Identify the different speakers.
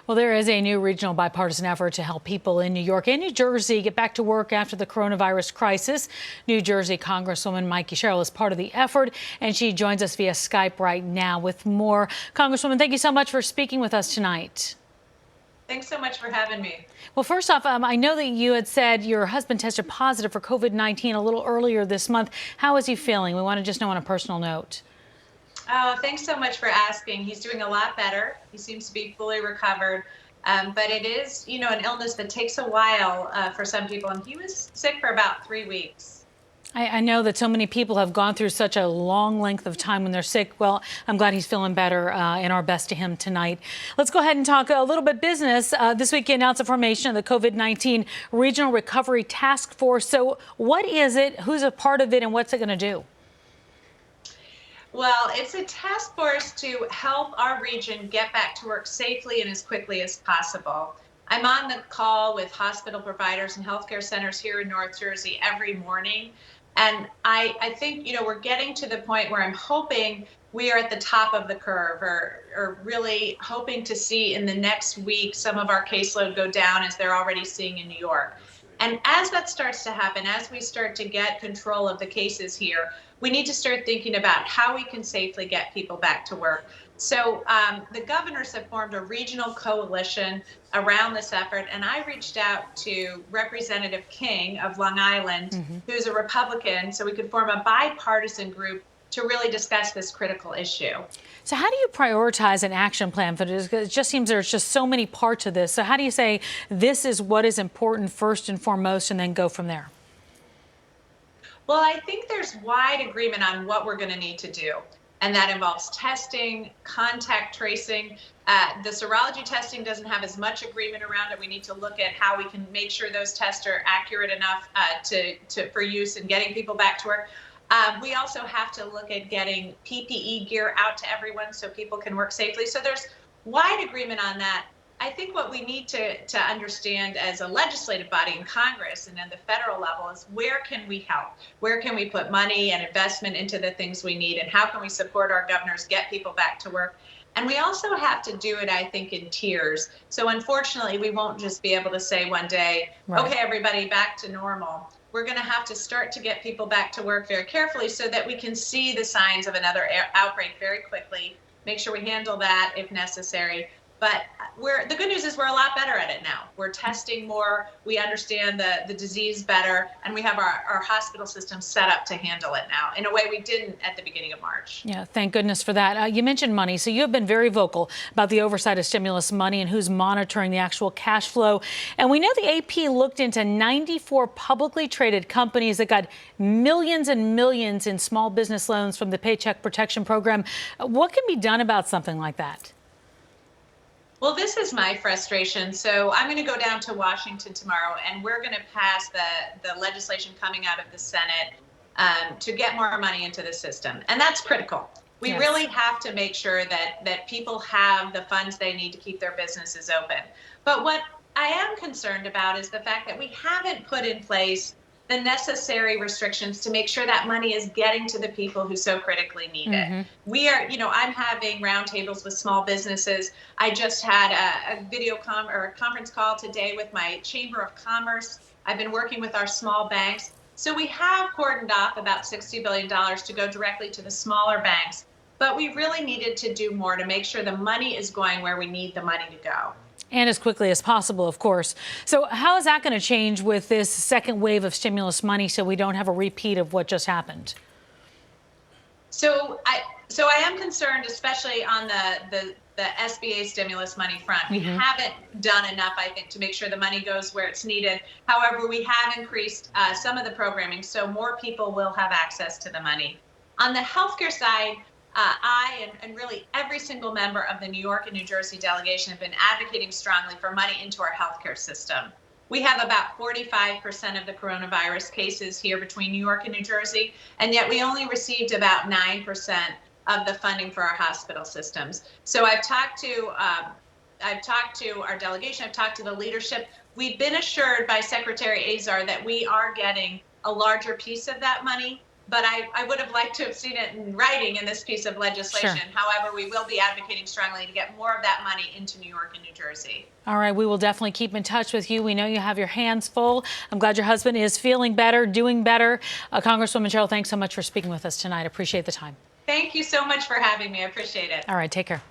Speaker 1: Well, there is a new regional bipartisan effort to help people in New York and New Jersey get back to work after the coronavirus crisis. New Jersey Congresswoman Mikie Sherrill is part of the effort, and she joins us via Skype right now with more. Congresswoman, thank you so much for speaking with us tonight.
Speaker 2: Thanks so much for having me.
Speaker 1: Well, first off, I know that you had said your husband tested positive for COVID-19 a little earlier this month. How is he feeling? We want to just know on a personal note.
Speaker 2: Oh, thanks so much for asking. He's doing a lot better. He seems to be fully recovered. But it is, an illness that takes a while for some people. And he was sick for about 3 weeks.
Speaker 1: I know that so many people have gone through such a long length of time when they're sick. Well, I'm glad he's feeling better, and our best to him tonight. Let's go ahead and talk a little bit business. This week, you announced the formation of the COVID-19 Regional Recovery Task Force. So what is it? Who's a part of it, and what's it going to do?
Speaker 2: Well, it's a task force to help our region get back to work safely and as quickly as possible. I'm on the call with hospital providers and healthcare centers here in North Jersey every morning. And I think, we're getting to the point where I'm hoping we are at the top of the curve, or really hoping to see in the next week some of our caseload go down as they're already seeing in New York. And as that starts to happen, as we start to get control of the cases here, we need to start thinking about how we can safely get people back to work. So the governors have formed a regional coalition around this effort, and I reached out to Representative King of Long Island, who's a Republican, so we could form a bipartisan group to really discuss this critical issue.
Speaker 1: So how do you prioritize an action plan for this? It just seems there's just so many parts of this. So how do you say this is what is important first and foremost, and then go from there?
Speaker 2: Well, I think there's wide agreement on what we're going to need to do. And that involves testing, contact tracing. The serology testing doesn't have as much agreement around it. We need to look at how we can make sure those tests are accurate enough for use in getting people back to work. We also have to look at getting PPE gear out to everyone so people can work safely. So there's wide agreement on that. I think what we need to understand as a legislative body in Congress and at the federal level is where can we help? Where can we put money and investment into the things we need? And how can we support our governors, get people back to work? And we also have to do it, I think, in tiers. So unfortunately, we won't just be able to say one day, okay, everybody back to normal. We're going to have to start to get people back to work very carefully so that we can see the signs of another outbreak very quickly, make sure we handle that if necessary. But the good news is we're a lot better at it now. We're testing more, we understand the disease better, and we have our hospital system set up to handle it now in a way we didn't at the beginning of March.
Speaker 1: Yeah, thank goodness for that. You mentioned money, so you have been very vocal about the oversight of stimulus money and who's monitoring the actual cash flow. And we know the AP looked into 94 publicly traded companies that got millions and millions in small business loans from the Paycheck Protection Program. What can be done about something like that?
Speaker 2: Well, this is my frustration. So I'm going to go down to Washington tomorrow, and we're going to pass the legislation coming out of the Senate to get more money into the system. And that's critical. We really have to make sure that people have the funds they need to keep their businesses open. But what I am concerned about is the fact that we haven't put in place the necessary restrictions to make sure that money is getting to the people who so critically need it. We are, I'm having roundtables with small businesses. I just had a conference call today with my Chamber of Commerce. I've been working with our small banks. So we have cordoned off about $60 billion to go directly to the smaller banks. But we really needed to do more to make sure the money is going where we need the money to go.
Speaker 1: And as quickly as possible, of course. So how is that going to change with this second wave of stimulus money so we don't have a repeat of what just happened?
Speaker 2: So I am concerned, especially on the SBA stimulus money front. We haven't done enough, I think, to make sure the money goes where it's needed. However, we have increased some of the programming, so more people will have access to the money. On the healthcare side, I and really every single member of the New York and New Jersey delegation have been advocating strongly for money into our healthcare system. We have about 45% of the coronavirus cases here between New York and New Jersey, and yet we only received about 9% of the funding for our hospital systems. So I've talked to our delegation, I've talked to the leadership. We've been assured by Secretary Azar that we are getting a larger piece of that money. but I would have liked to have seen it in writing in this piece of legislation.
Speaker 1: Sure.
Speaker 2: However, we will be advocating strongly to get more of that money into New York and New Jersey.
Speaker 1: All right, we will definitely keep in touch with you. We know you have your hands full. I'm glad your husband is feeling better, doing better. Congresswoman Sherrill, thanks so much for speaking with us tonight. Appreciate the time.
Speaker 2: Thank you so much for having me. I appreciate it.
Speaker 1: All right, take care.